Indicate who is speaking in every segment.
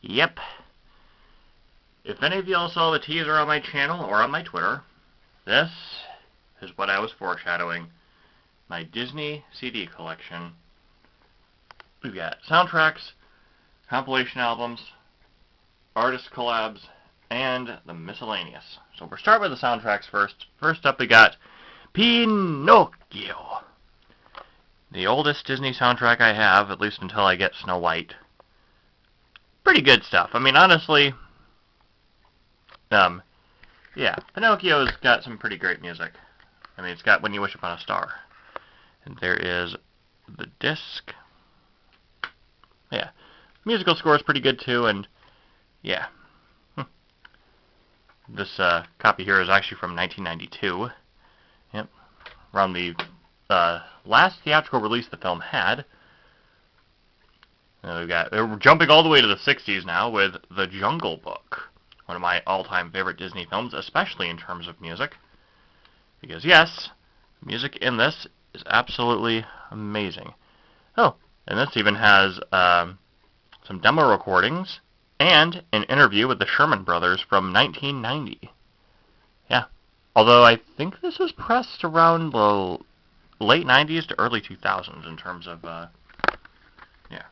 Speaker 1: Yep. If any of y'all saw the teaser on my channel or on my Twitter, this is what I was foreshadowing. My Disney CD collection. We've got soundtracks, compilation albums, artist collabs, and the miscellaneous. So we'll start with the soundtracks first. First up we got Pinocchio. The oldest Disney soundtrack I have, at least until I get Snow White. Pretty good stuff. I mean, honestly, yeah, Pinocchio's got some pretty great music. I mean, it's got When You Wish Upon a Star. And there is the disc. Yeah, musical score is pretty good too, and yeah. This copy here is actually from 1992. Yep, around the last theatrical release the film had. We're jumping all the way to the 60s now with The Jungle Book, one of my all-time favorite Disney films, especially in terms of music. Because yes, the music in this is absolutely amazing. Oh, and this even has some demo recordings and an interview with the Sherman Brothers from 1990. Yeah, although I think this was pressed around the late 90s to early 2000s in terms of, yeah.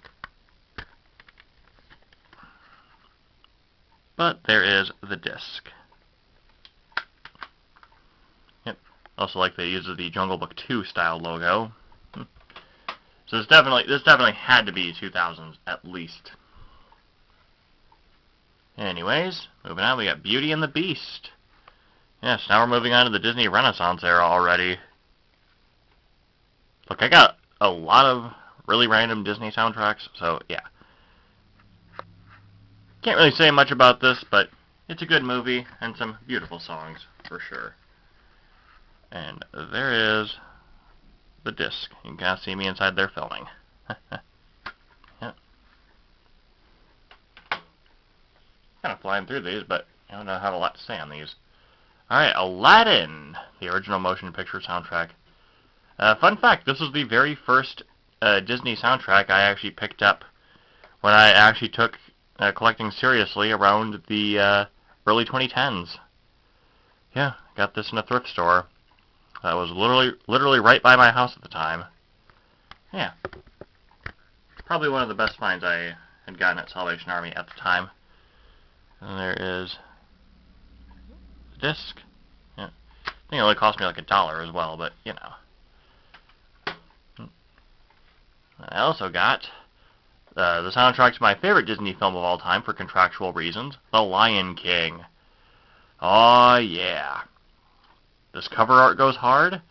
Speaker 1: But there is the disc. Yep. Also like they use the Jungle Book 2 style logo. So this definitely had to be 2000s at least. Anyways, moving on, we got Beauty and the Beast. Yes, now we're moving on to the Disney Renaissance era already. Look, I got a lot of really random Disney soundtracks, so yeah. Can't really say much about this, but it's a good movie and some beautiful songs, for sure. And there is the disc. You can kind of see me inside there filming. Yep. Kind of flying through these, but I don't know how a lot to say on these. Alright, Aladdin, the original motion picture soundtrack. Fun fact, this was the very first Disney soundtrack I actually picked up when I actually took collecting seriously around the early 2010s. Yeah, got this in a thrift store. That was literally right by my house at the time. Yeah. Probably one of the best finds I had gotten at Salvation Army at the time. And there is the disc. Yeah. I think it only cost me like $1 as well, but you know. I also got the soundtrack to my favorite Disney film of all time for contractual reasons, The Lion King. Oh yeah. This cover art goes hard,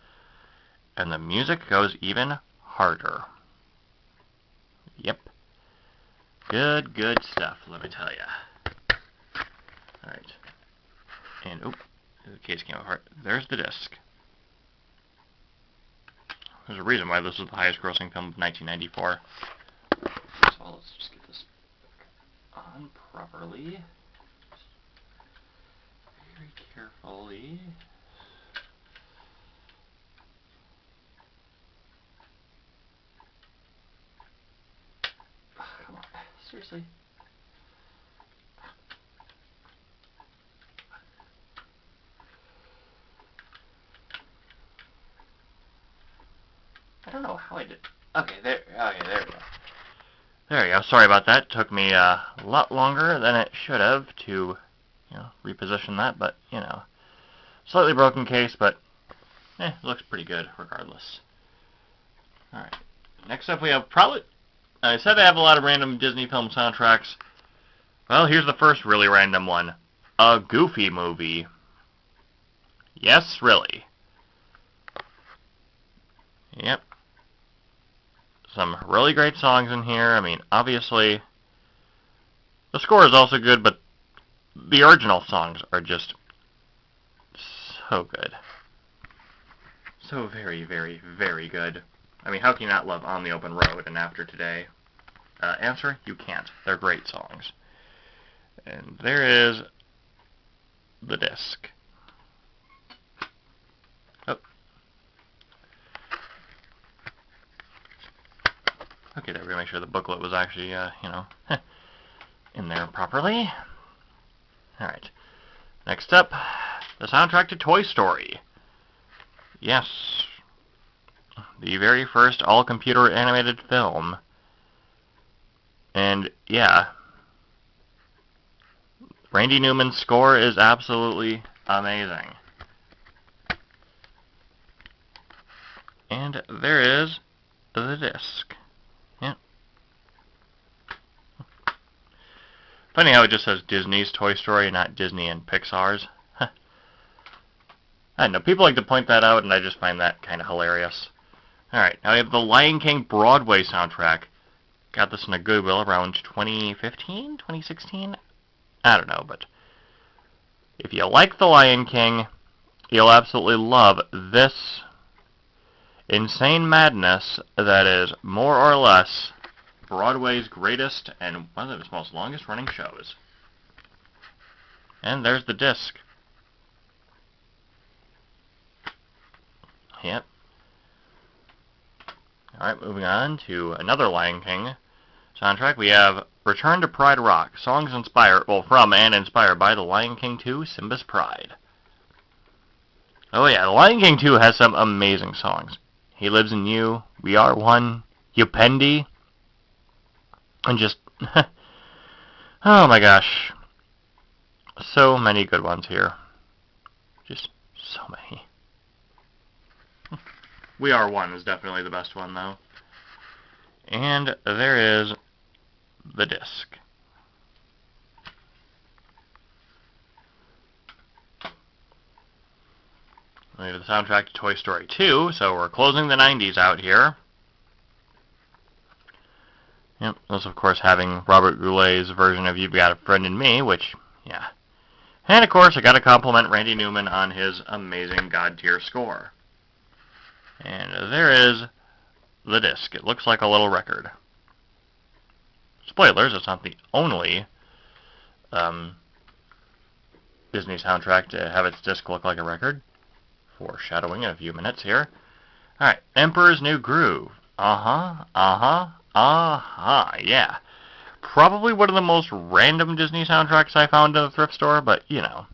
Speaker 1: and the music goes even harder. Yep. Good stuff, let me tell ya. Alright. And, oop, the case came apart. There's the disc. There's a reason why this was the highest grossing film of 1994. So let's just get this on properly. Very carefully. Come on, seriously? I don't know how I did. Okay, there we go. There we go. Sorry about that. It took me a lot longer than it should have to, reposition that, but, slightly broken case, but, it looks pretty good regardless. Alright. Next up we have I said I have a lot of random Disney film soundtracks. Well, here's the first really random one. A Goofy movie. Yes, really. Yep. Some really great songs in here. I mean, obviously, the score is also good, but the original songs are just so good. So very, very, very good. I mean, how can you not love On the Open Road and After Today? Answer, you can't. They're great songs. And there is the disc. Oh. Okay, there we go. Make sure the booklet was actually, in there properly. Alright. Next up, the soundtrack to Toy Story. Yes. The very first all-computer animated film. And, yeah. Randy Newman's score is absolutely amazing. And there is the disc. Yep. Funny how it just says Disney's Toy Story, not Disney and Pixar's. I don't know, people like to point that out, and I just find that kind of hilarious. Alright, now we have the Lion King Broadway soundtrack. Got this in a Goodwill around 2015? 2016? I don't know, but if you like The Lion King, you'll absolutely love this insane madness that is more or less Broadway's greatest and one of its most longest running shows. And there's the disc. Yep. Alright, moving on to another Lion King soundtrack. We have Return to Pride Rock. Songs from and inspired by The Lion King 2, Simba's Pride. Oh yeah, The Lion King 2 has some amazing songs. He Lives in You, We Are One, Yupendi, and just, oh my gosh, so many good ones here. Just so many. We Are One is definitely the best one, though. And there is the disc. We have the soundtrack to Toy Story 2, so we're closing the 90s out here. Yep, this of course having Robert Goulet's version of You've Got a Friend in Me, which, yeah. And of course I gotta compliment Randy Newman on his amazing God-tier score. And there is the disc. It looks like a little record. Spoilers, it's not the only Disney soundtrack to have its disc look like a record. Foreshadowing in a few minutes here. Alright, Emperor's New Groove. Yeah. Probably one of the most random Disney soundtracks I found in the thrift store, but, you know.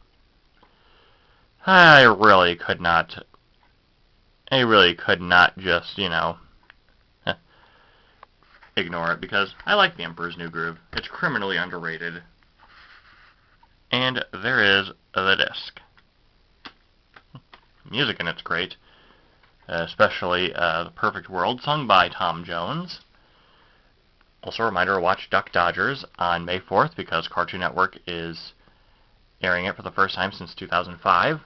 Speaker 1: I really could not just, you know, ignore it, because I like the Emperor's New Groove. It's criminally underrated. And there is the disc. Music in it's great, especially The Perfect World, sung by Tom Jones. Also a reminder to watch Duck Dodgers on May 4th, because Cartoon Network is airing it for the first time since 2005.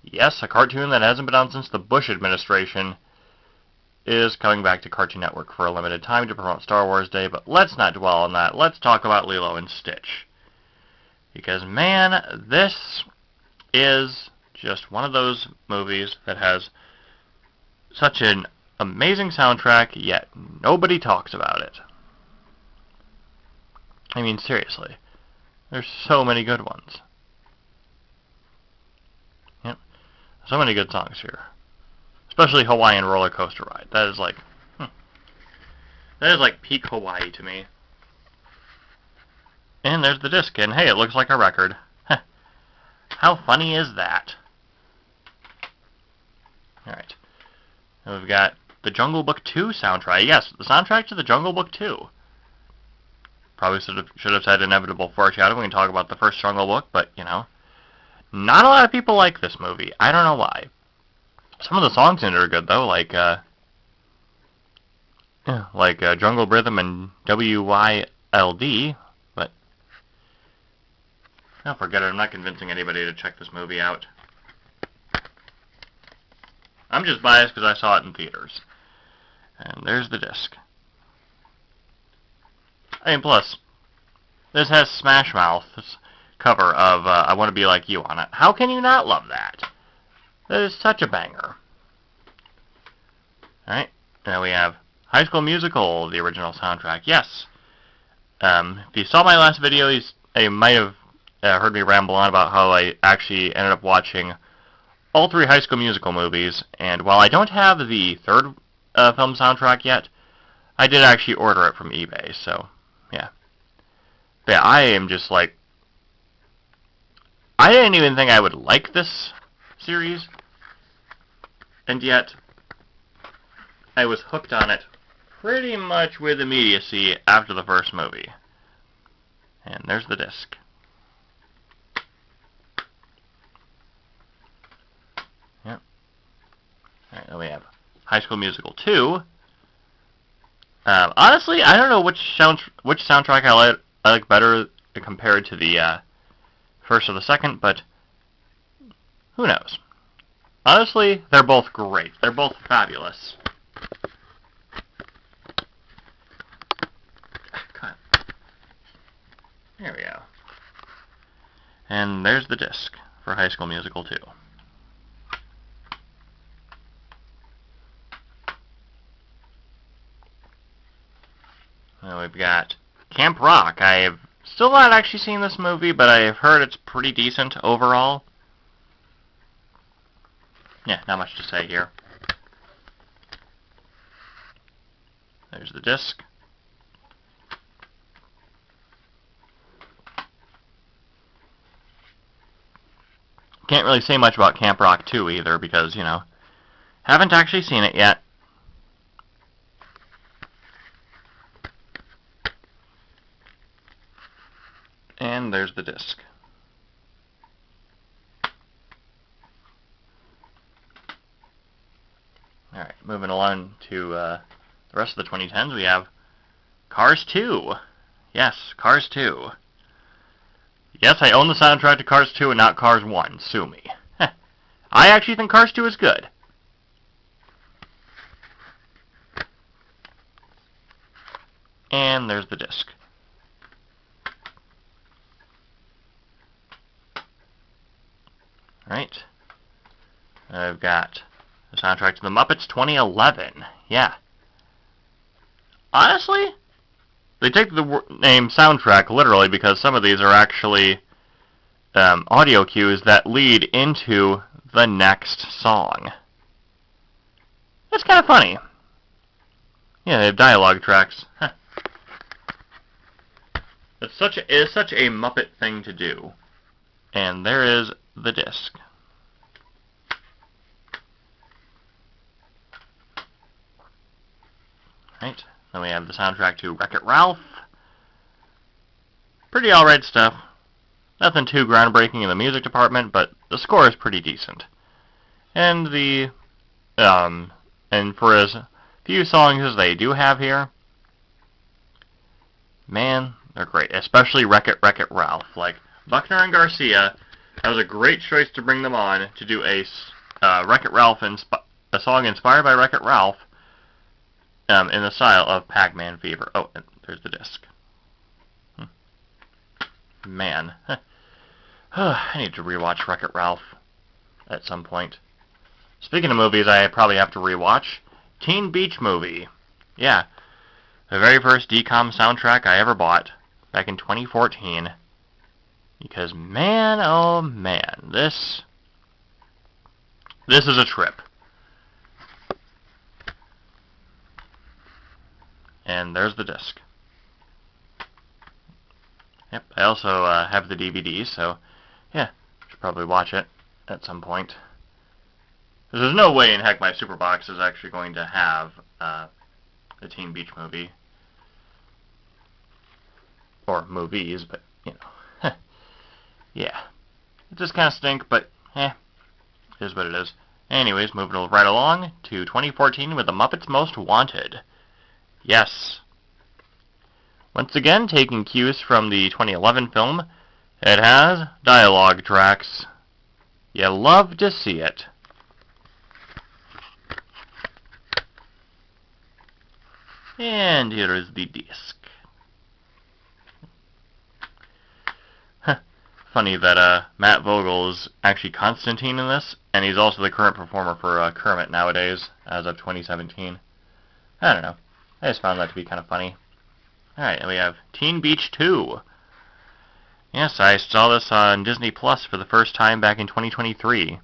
Speaker 1: Yes, a cartoon that hasn't been on since the Bush administration is coming back to Cartoon Network for a limited time to promote Star Wars Day, but let's not dwell on that. Let's talk about Lilo and Stitch. Because, man, this is just one of those movies that has such an amazing soundtrack, yet nobody talks about it. I mean, seriously. There's so many good ones. Yep. So many good songs here. Especially Hawaiian Roller Coaster Ride. That is like... that is like peak Hawaii to me. And there's the disc, and hey, it looks like a record. How funny is that? Alright. And we've got the Jungle Book 2 soundtrack. Yes, the soundtrack to the Jungle Book 2. Probably should have said inevitable foreshadowing and talk about the first Jungle Book, but, you know. Not a lot of people like this movie. I don't know why. Some of the songs in it are good, though, like Jungle Rhythm and WYLD, but oh, forget it. I'm not convincing anybody to check this movie out. I'm just biased because I saw it in theaters. And there's the disc. And plus, this has Smash Mouth's cover of I Want to Be Like You on it. How can you not love that? That is such a banger. Alright, now we have High School Musical, the original soundtrack. Yes. If you saw my last video, you might have heard me ramble on about how I actually ended up watching all 3 High School Musical movies, and while I don't have the third film soundtrack yet, I did actually order it from eBay, so, yeah. But yeah, I am just like, I didn't even think I would like this series, and yet I was hooked on it pretty much with immediacy after the first movie. And there's the disc. Yep. Alright, then we have High School Musical 2. Honestly, I don't know which soundtrack I like better compared to the first or the second, but who knows? Honestly, they're both great. They're both fabulous. There we go. And there's the disc for High School Musical 2. Now we've got Camp Rock. I have still not actually seen this movie, but I have heard it's pretty decent overall. Yeah, not much to say here. There's the disc. Can't really say much about Camp Rock 2 either because, you know, haven't actually seen it yet. And there's the disc. Alright, moving along to the rest of the 2010s, we have Cars 2. Yes, Cars 2. Yes, I own the soundtrack to Cars 2 and not Cars 1. Sue me. I actually think Cars 2 is good. And there's the disc. Right. I've got the soundtrack to The Muppets 2011. Yeah. Honestly, they take the name soundtrack literally because some of these are actually audio cues that lead into the next song. That's kind of funny. Yeah, they have dialogue tracks. Huh. It is such a Muppet thing to do. And there is the disc. Right. Then we have the soundtrack to Wreck-It Ralph. Pretty alright stuff. Nothing too groundbreaking in the music department, but the score is pretty decent. And and for as few songs as they do have here, man, they're great. Especially Wreck-It Ralph. Like, Buckner and Garcia, that was a great choice to bring them on to do a Wreck-It Ralph, a song inspired by Wreck-It Ralph, in the style of Pac-Man Fever. Oh, and there's the disc. Man. I need to rewatch Wreck-It Ralph at some point. Speaking of movies I probably have to rewatch, Teen Beach Movie. Yeah, the very first DCOM soundtrack I ever bought back in 2014. Because man, oh man, this is a trip. And there's the disc. Yep, I also have the DVD, so yeah, should probably watch it at some point. There's no way in heck my Superbox is actually going to have the Teen Beach Movie. Or movies, but, you know. Yeah. It just kind of stink, but, it is what it is. Anyways, moving right along to 2014 with The Muppets Most Wanted. Yes. Once again, taking cues from the 2011 film, it has dialogue tracks. You love to see it. And here is the disc. Funny that Matt Vogel is actually Constantine in this, and he's also the current performer for Kermit nowadays, as of 2017. I don't know. I just found that to be kind of funny. Alright, and we have Teen Beach 2. Yes, I saw this on Disney Plus for the first time back in 2023.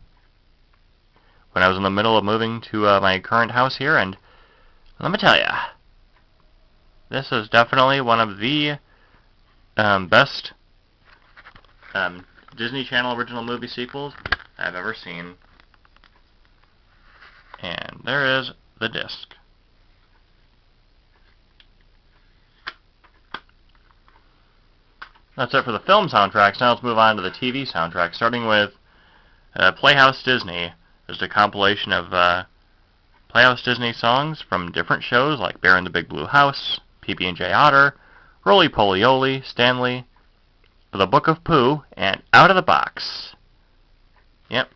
Speaker 1: When I was in the middle of moving to my current house here, and let me tell ya, this is definitely one of the best Disney Channel original movie sequels I've ever seen. And there is the disc. That's it for the film soundtracks. Now let's move on to the TV soundtrack, starting with Playhouse Disney. There's a compilation of Playhouse Disney songs from different shows like Bear in the Big Blue House, PB&J Otter, Roly Poly Oly, Stanley, The Book of Pooh, and Out of the Box. Yep.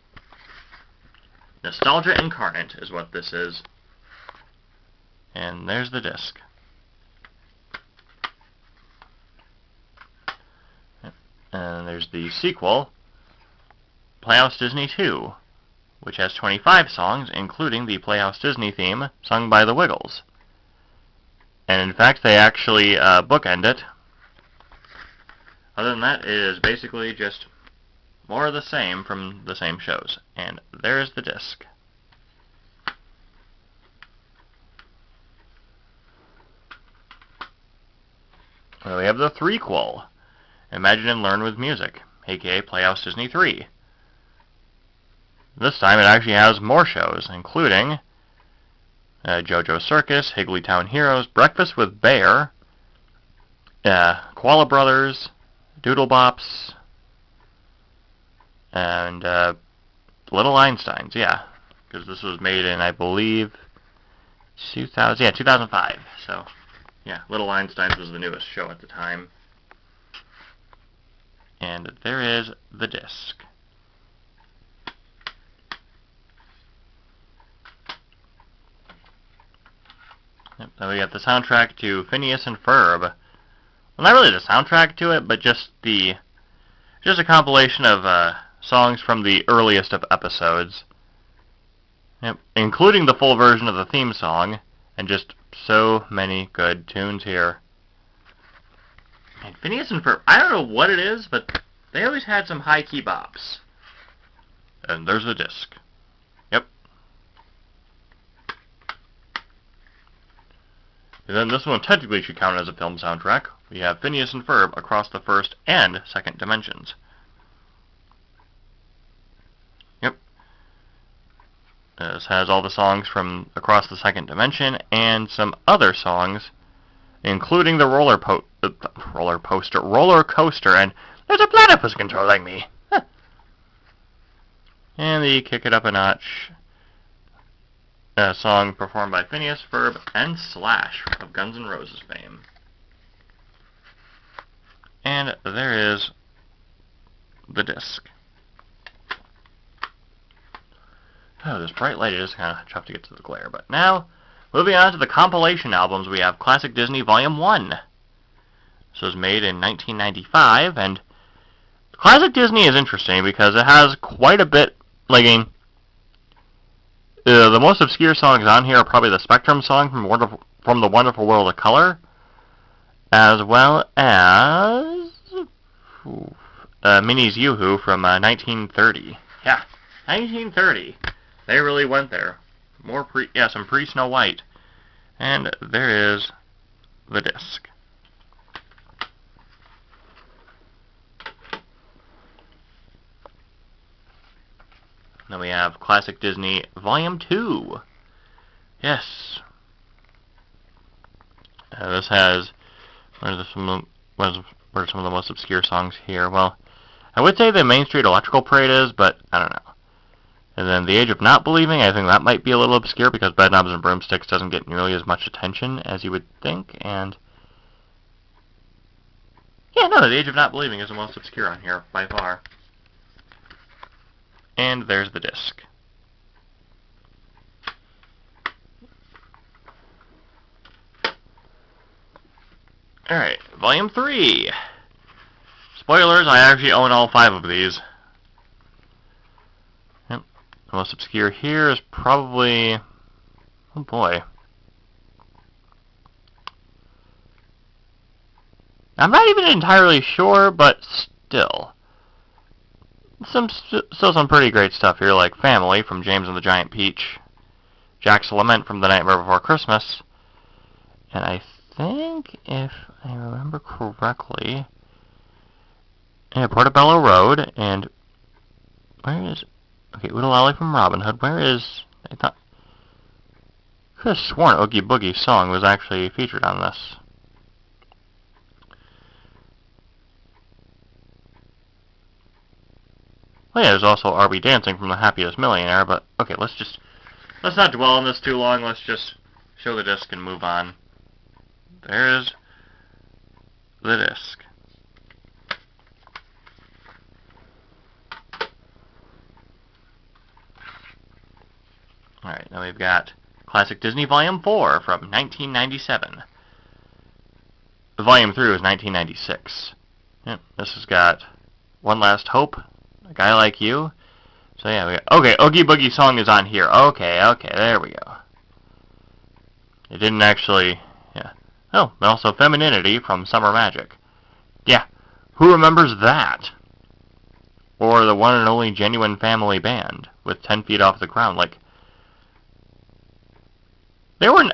Speaker 1: Nostalgia incarnate is what this is. And there's the disc. Yep. And there's the sequel, Playhouse Disney 2, which has 25 songs, including the Playhouse Disney theme sung by the Wiggles. And in fact, they actually bookend it. Other than that, it is basically just more of the same from the same shows. And there's the disc. Well, we have the threequel, Imagine and Learn with Music, aka Playhouse Disney 3. This time it actually has more shows, including JoJo's Circus, Higglytown Heroes, Breakfast with Bear, Koala Brothers, Doodle Bops, and Little Einsteins, yeah. Because this was made in, I believe, 2005. So, yeah, Little Einsteins was the newest show at the time. And there is the disc. Yep, then we got the soundtrack to Phineas and Ferb. Well, not really the soundtrack to it, but just a compilation of songs from the earliest of episodes. Yep, including the full version of the theme song, and just so many good tunes here. And Phineas and Ferb, I don't know what it is, but they always had some high-key bops. And there's the disc. Yep. And then this one technically should count as a film soundtrack. We have Phineas and Ferb across the first and second dimensions. Yep. This has all the songs from across the second dimension and some other songs, including the roller coaster, and there's a platypus controlling me. Huh. And the Kick It Up a Notch song performed by Phineas, Ferb, and Slash of Guns N' Roses fame. And there is the disc. Oh, this bright light is kind of tough to get to the glare. But now, moving on to the compilation albums, we have Classic Disney Volume 1. This was made in 1995, and Classic Disney is interesting because it has quite a bit, the most obscure songs on here are probably the Spectrum song from The Wonderful World of Color, as well as Minnie's Yoo-Hoo from 1930. Yeah, 1930. They really went there. Some pre-Snow White. And there is the disc. Then we have Classic Disney Volume 2. Yes. This has... What are some of the most obscure songs here? Well, I would say the Main Street Electrical Parade is, but I don't know. And then The Age of Not Believing, I think that might be a little obscure because Bedknobs and Broomsticks doesn't get nearly as much attention as you would think, and... Yeah, no, The Age of Not Believing is the most obscure on here, by far. And there's the disc. Alright, Volume 3. Spoilers, I actually own all 5 of these. Yep. The most obscure here is probably... Oh boy. I'm not even entirely sure, but still. Still some pretty great stuff here, like Family from James and the Giant Peach, Jack's Lament from The Nightmare Before Christmas, and I think, if I remember correctly, Yeah, Portobello Road, and where is... Okay, Oodle Alley from Robin Hood. Where is... I thought... I could have sworn Oogie Boogie's song was actually featured on this. Well, yeah, there's also Are We Dancing from The Happiest Millionaire, but okay, let's not dwell on this too long. Let's just show the disc and move on. There's the disc. Alright, now we've got Classic Disney Volume 4 from 1997. Volume 3 was 1996. Yep, this has got One Last Hope, A Guy Like You. So yeah, we got, okay, Oogie Boogie song is on here. Okay, there we go. It didn't actually, yeah. Oh, and also Femininity from Summer Magic. Yeah, who remembers that? Or the one and only Genuine Family Band with 10 Feet Off the Ground. Like, they were...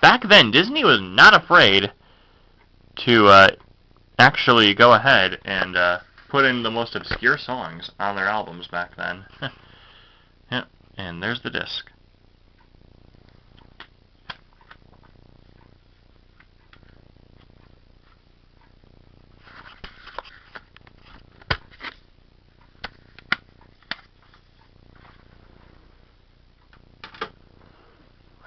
Speaker 1: Back then, Disney was not afraid to actually go ahead and put in the most obscure songs on their albums back then. Yep, and there's the disc.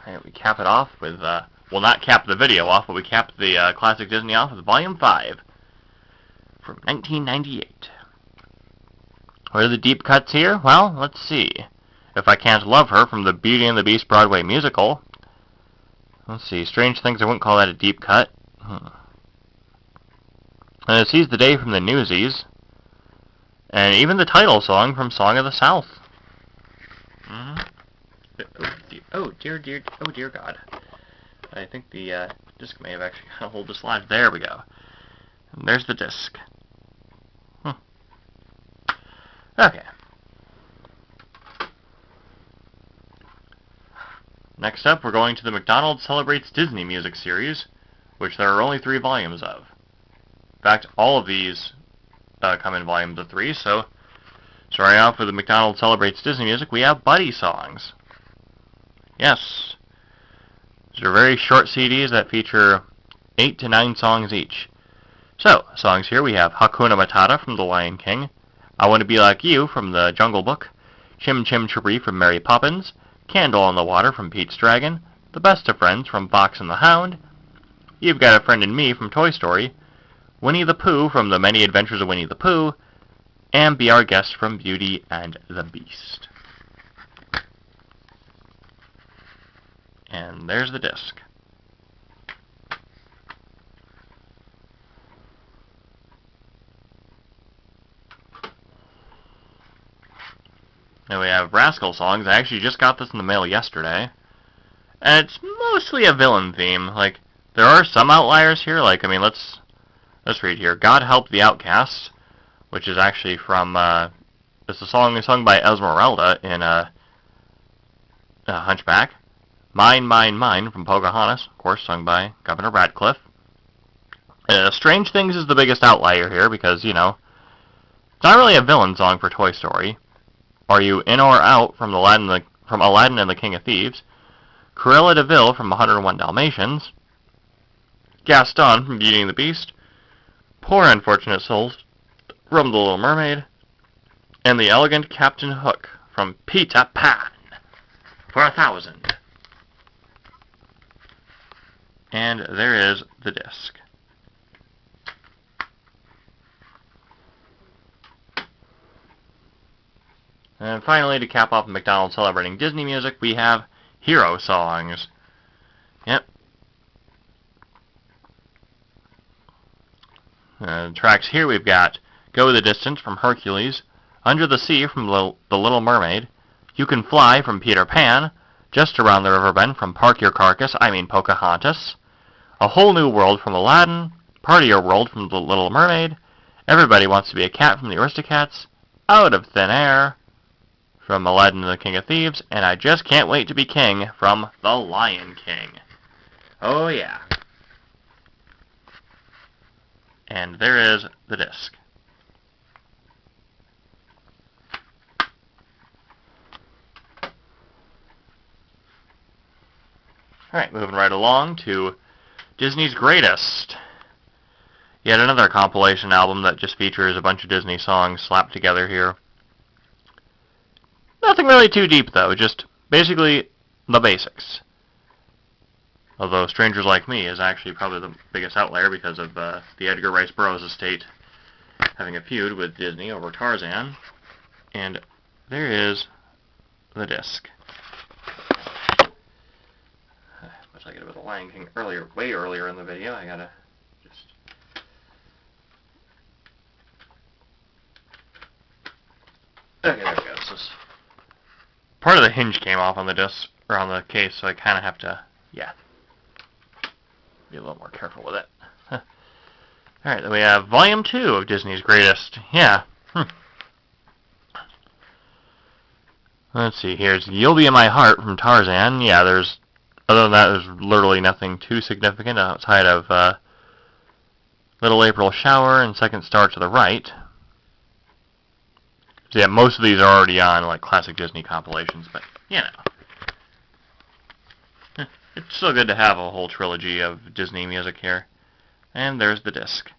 Speaker 1: Alright, we cap it off with, well, not cap the video off, but we cap the Classic Disney off with Volume 5 from 1998. What are the deep cuts here? Well, let's see. If I Can't Love Her from the Beauty and the Beast Broadway musical. Let's see. Strange Things, I wouldn't call that a deep cut. And Seize the Day from the Newsies. And even the title song from Song of the South. Oh dear God. I think the disc may have actually got a hold dislodged. There we go. And there's the disc. Okay. Next up, we're going to the McDonald Celebrates Disney Music series, which there are only 3 volumes of. In fact, all of these come in volumes of 3, so starting off with the McDonald Celebrates Disney Music, we have Buddy songs. Yes. These are very short CDs that feature 8 to 9 songs each. So, songs here we have Hakuna Matata from The Lion King, I Want to Be Like You from The Jungle Book, Chim Chim Cheree from Mary Poppins, Candle in the Water from Pete's Dragon, The Best of Friends from Fox and the Hound, You've Got a Friend in Me from Toy Story, Winnie the Pooh from The Many Adventures of Winnie the Pooh, and Be Our Guest from Beauty and the Beast. And there's the disc. Now we have Rascal songs. I actually just got this in the mail yesterday. And it's mostly a villain theme. Like, there are some outliers here. Like, I mean, let's read here. God Help the Outcasts, which is actually from, it's a song sung by Esmeralda in Hunchback. Mine, Mine, Mine from Pocahontas, of course, sung by Governor Radcliffe. Strange Things is the biggest outlier here because, you know, it's not really a villain song for Toy Story. Are You In or Out from Aladdin and the King of Thieves. Cruella de Vil from 101 Dalmatians. Gaston from Beauty and the Beast. Poor Unfortunate Souls from The Little Mermaid. And The Elegant Captain Hook from Peter Pan for 1,000. And there is the disc. And finally, to cap off McDonald Celebrating Disney Music, we have Hero Songs. Yep. Tracks here we've got Go the Distance from Hercules, Under the Sea from The Little Mermaid, You Can Fly from Peter Pan, Just Around the River Bend from Park Your Carcass, Pocahontas, A Whole New World from Aladdin, Party Your World from The Little Mermaid, Everybody Wants to Be a Cat from the Aristocats, Out of Thin Air from Aladdin and the King of Thieves, and I Just Can't Wait to Be King from The Lion King. Oh yeah. And there is the disc. Alright, moving right along to Disney's Greatest. Yet another compilation album that just features a bunch of Disney songs slapped together here. Nothing really too deep, though, just basically the basics. Although Strangers Like Me is actually probably the biggest outlier because of the Edgar Rice Burroughs estate having a feud with Disney over Tarzan. And there is the disc. Wish I could have been the Lion King earlier, way earlier in the video. I gotta just... Okay, there we go. So part of the hinge came off on the disc, or on the case, so I kind of have to, yeah, be a little more careful with it. Alright, then we have Volume 2 of Disney's Greatest. Yeah. Let's see, here's You'll Be in My Heart from Tarzan. Yeah, other than that, there's literally nothing too significant outside of Little April Shower and Second Star to the Right. So yeah, most of these are already on, like, classic Disney compilations, but, you know. It's still good to have a whole trilogy of Disney music here. And there's the disc.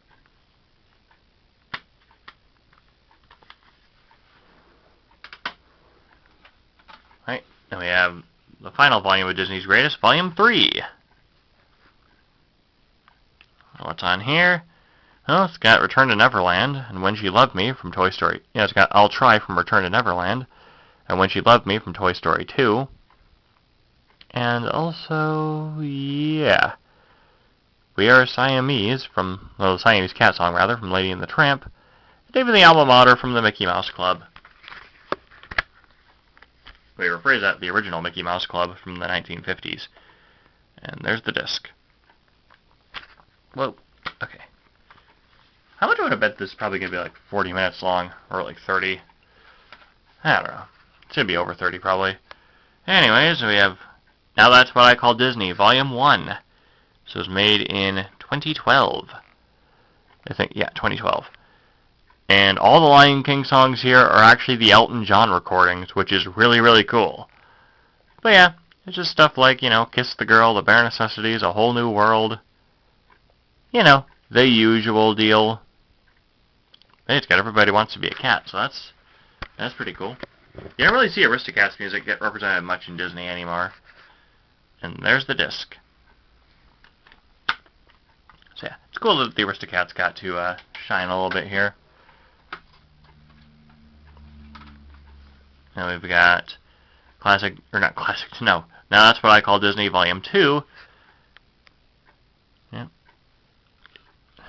Speaker 1: Right, then we have the final volume of Disney's Greatest, Volume 3. What's on here? Well, it's got Return to Neverland, and When She Loved Me from Toy Story. Yeah, it's got I'll Try from Return to Neverland, and When She Loved Me from Toy Story 2. And also, yeah, We Are Siamese from, well, the Siamese Cat song, rather, from Lady and the Tramp. And even the alma mater from the Mickey Mouse Club. We rephrase that, the original Mickey Mouse Club from the 1950s. And there's the disc. Whoa, okay. How much would I bet this is probably going to be like 40 minutes long, or like 30? I don't know. It should be over 30 probably. Anyways, we have Now That's What I Call Disney, Volume 1. This was made in 2012. I think, yeah, 2012. And all the Lion King songs here are actually the Elton John recordings, which is really, really cool. But yeah, it's just stuff like, you know, Kiss the Girl, The Bare Necessities, A Whole New World. You know, the usual deal. Hey, it's got Everybody Wants to Be a Cat, so that's pretty cool. You don't really see Aristocats music get represented much in Disney anymore. And there's the disc. So yeah, it's cool that the Aristocats got to shine a little bit here. Now we've got classic, or not classic, no. Now That's What I Call Disney, Volume 2. Yeah.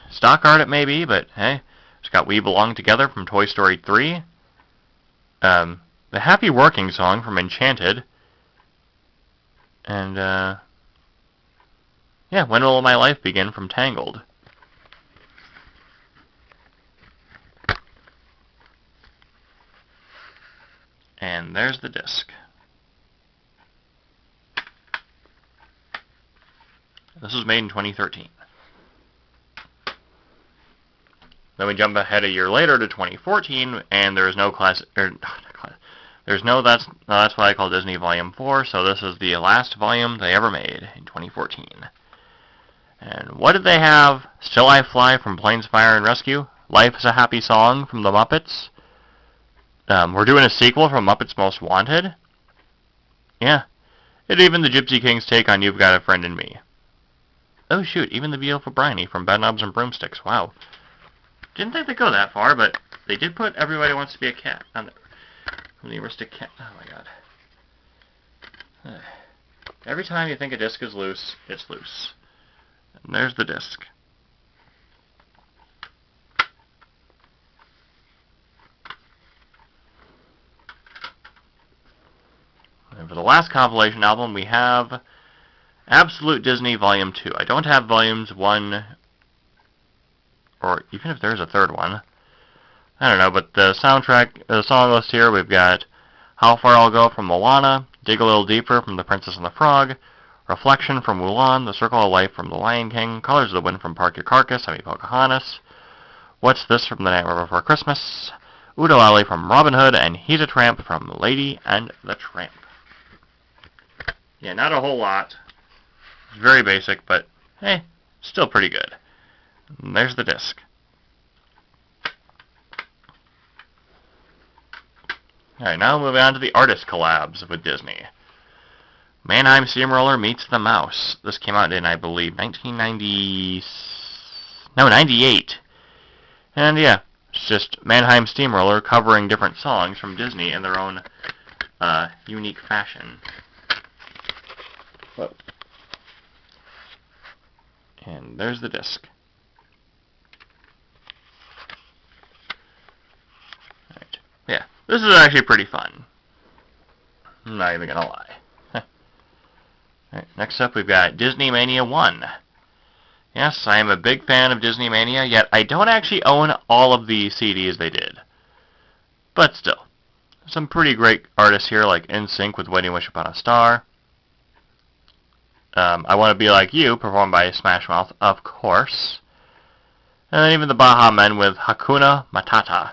Speaker 1: Stock art it may be, but hey. It's got We Belong Together from Toy Story 3. The Happy Working song from Enchanted. And, yeah, When Will My Life Begin from Tangled. And there's the disc. This was made in 2013. Then we jump ahead a year later to 2014, and there is no there's no That's What I Call Disney Volume 4, so this is the last volume they ever made in 2014. And what did they have? Still I Fly from Planes, Fire, and Rescue, Life is a Happy Song from the Muppets. We're doing a sequel from Muppets Most Wanted. Yeah. And even the Gypsy King's take on You've Got a Friend in Me. Oh shoot, even the Beautiful Briny from Bedknobs and Broomsticks. Wow. Didn't think they'd go that far, but they did put Everybody Wants to Be a Cat on there. From the Aristocats. Oh my god. Every time you think a disc is loose, it's loose. And there's the disc. And for the last compilation album, we have Absolute Disney Volume 2. I don't have Volumes 1, or even if there's a third one. I don't know, but the soundtrack, the song list here, we've got How Far I'll Go from Moana, Dig a Little Deeper from The Princess and the Frog, Reflection from Mulan, The Circle of Life from The Lion King, Colors of the Wind from Park Your Carcass, I mean Pocahontas, What's This from The Nightmare Before Christmas, Oodalali from Robin Hood, and He's a Tramp from Lady and the Tramp. Yeah, not a whole lot. It's very basic, but hey, still pretty good. And there's the disc. Alright, now moving on to the artist collabs with Disney. Mannheim Steamroller meets the Mouse. This came out in, I believe, 98. And yeah, it's just Mannheim Steamroller covering different songs from Disney in their own unique fashion. Whoa. And there's the disc. Alright. Yeah, this is actually pretty fun. I'm not even gonna lie. Alright, next up we've got Disney Mania 1. Yes, I am a big fan of Disney Mania, yet I don't actually own all of the CDs they did. But still, some pretty great artists here like NSYNC with Waiting Wish Upon a Star. I Want to Be Like You, performed by Smash Mouth, of course. And then even the Baha Men with Hakuna Matata.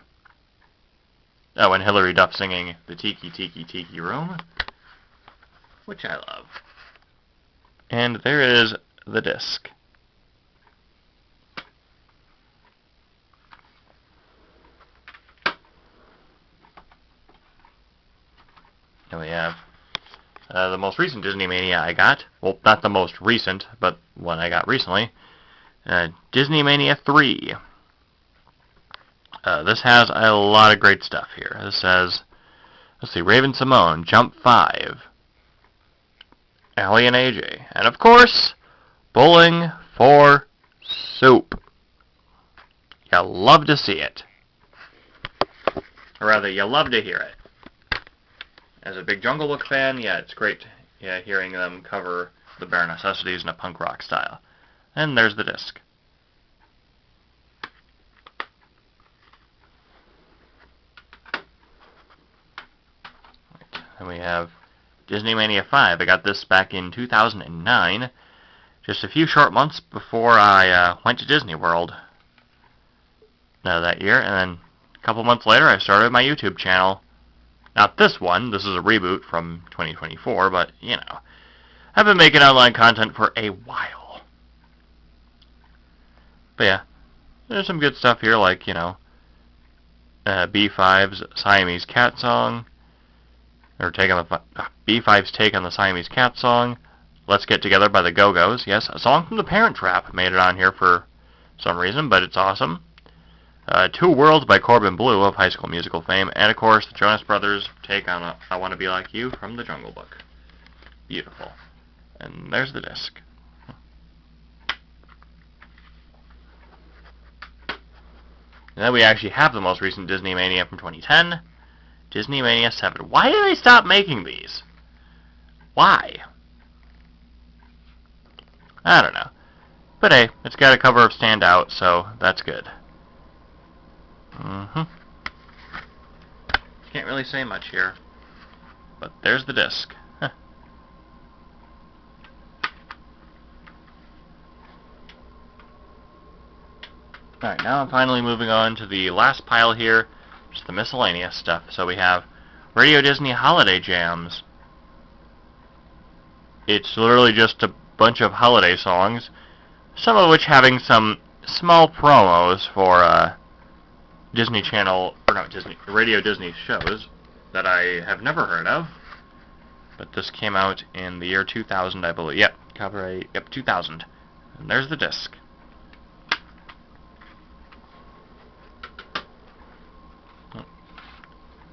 Speaker 1: Oh, and Hilary Duff singing the Tiki Tiki Tiki Room, which I love. And there is the disc. And we have the most recent Disney Mania I got. Well, not the most recent, but one I got recently. Disney Mania 3. This has a lot of great stuff here. This has, let's see, Raven Simone, Jump 5, Allie and AJ, and of course, Bowling for Soup. You love to see it. Or rather, you love to hear it. As a big Jungle Book fan, yeah, it's great hearing them cover the bare necessities in a punk rock style. And there's the disc. And we have Disney Mania 5. I got this back in 2009, just a few short months before I went to Disney World that year. And then a couple months later, I started my YouTube channel. Not this one, this is a reboot from 2024, but, you know, I've been making online content for a while. But yeah, there's some good stuff here, like, you know, B5's Siamese Cat Song, or B5's take on the Siamese Cat Song, Let's Get Together by the Go-Go's. Yes, a song from The Parent Trap made it on here for some reason, but it's awesome. Two Worlds by Corbin Bleu of High School Musical fame, and of course the Jonas Brothers take on I Want to Be Like You from The Jungle Book. Beautiful. And there's the disc. And then we actually have the most recent Disney Mania from 2010, Disney Mania 7. Why did they stop making these? Why? I don't know. But hey, it's got a cover of Stand Out, so that's good. Can't really say much here, but there's the disc. Alright, now I'm finally moving on to the last pile here, which is the miscellaneous stuff. So we have Radio Disney Holiday Jams. It's literally just a bunch of holiday songs, some of which having some small promos for Disney Channel, or not Disney, Radio Disney shows that I have never heard of. But this came out in the year 2000, I believe. Yep, copyright, yep, 2000. And there's the disc.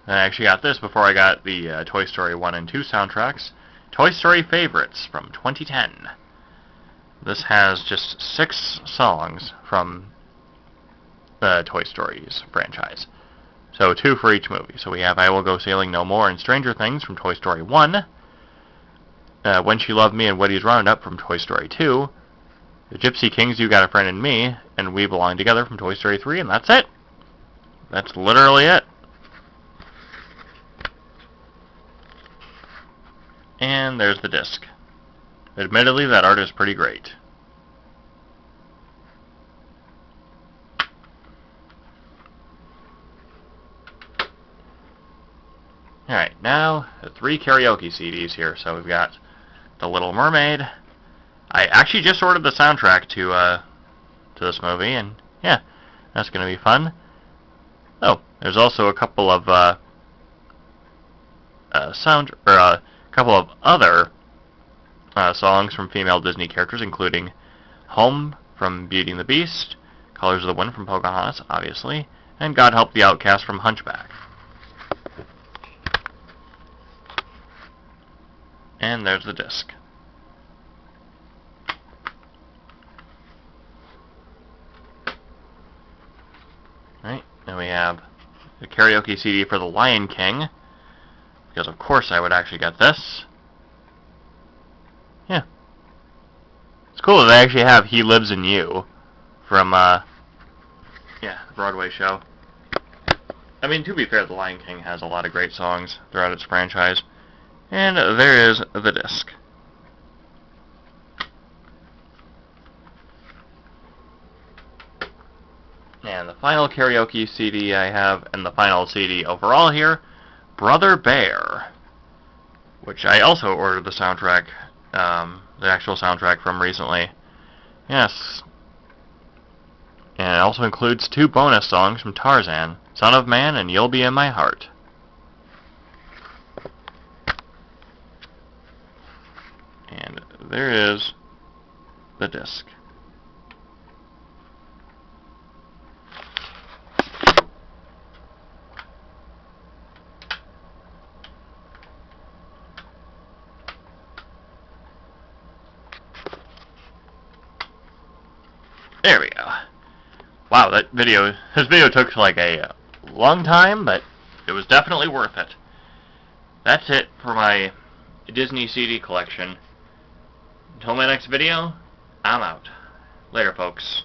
Speaker 1: I actually got this before I got the Toy Story 1 and 2 soundtracks. Toy Story Favorites from 2010. This has just 6 songs from the Toy Stories franchise. So 2 for each movie. So we have I Will Go Sailing No More and Stranger Things from Toy Story 1. When She Loved Me and Woody's Roundup from Toy Story 2. The Gypsy Kings, You Got a Friend in Me, and We Belong Together from Toy Story 3, and that's it. That's literally it. And there's the disc. Admittedly, that art is pretty great. Alright, now the 3 karaoke CDs here. So we've got The Little Mermaid. I actually just ordered the soundtrack to this movie, and yeah, that's going to be fun. Oh, there's also a couple of a couple of other songs from female Disney characters, including Home from Beauty and the Beast, Colors of the Wind from Pocahontas, obviously, and God Help the Outcast from Hunchback. And there's the disc. Right, then we have the karaoke CD for The Lion King, because of course I would actually get this. Yeah. It's cool that they actually have He Lives in You from, the Broadway show. I mean, to be fair, The Lion King has a lot of great songs throughout its franchise. And there is the disc. And the final karaoke CD I have, and the final CD overall here, Brother Bear, which I also ordered the soundtrack, the actual soundtrack from recently. Yes. And it also includes 2 bonus songs from Tarzan, Son of Man and You'll Be in My Heart. And there is the disc. There we go. Wow, this video took like a long time, but it was definitely worth it. That's it for my Disney CD collection. Until my next video, I'm out. Later, folks.